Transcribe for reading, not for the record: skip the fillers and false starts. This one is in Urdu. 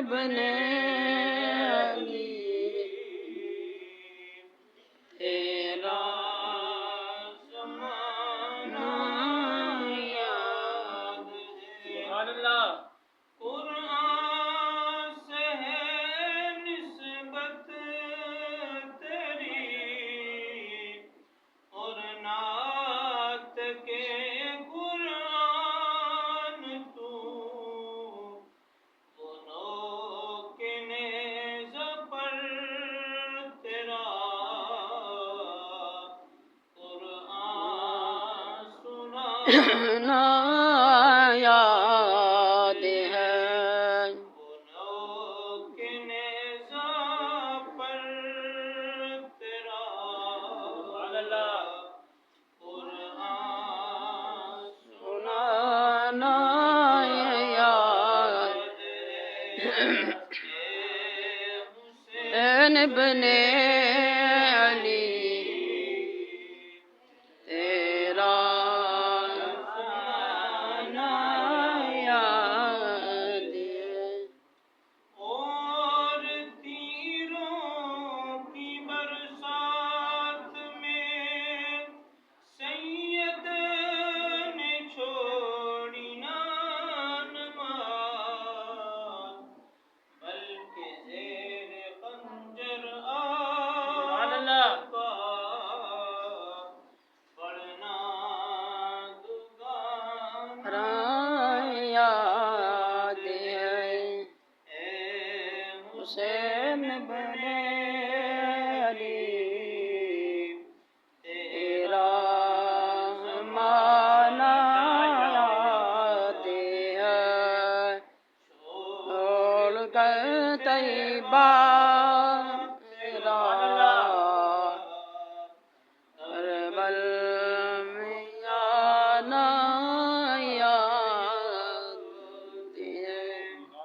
بنے علی تیرا زمانہ یاد ہے۔ سبحان اللہ۔ قرآن سے ہے نسبت تیری اور نعت کے قرآن تو دونوں کے نیز پر تیرا قرآن سنا یاد ہے۔ دونوں کے نیز پر تیرا سبحان اللہ قرآن سنانا یاد حسین بن علی تیرا زمانہ یاد ہے۔ اور تیروں کی برسات میں سید نے چھوڑی نہ نماز بلکہ زیر خنجر آقا پڑھنا دگان یاد ہے۔ اے حسین بن علی تیرا زمانہ یاد ہے۔ چھوڑ کر طیبہ تیرا کربلا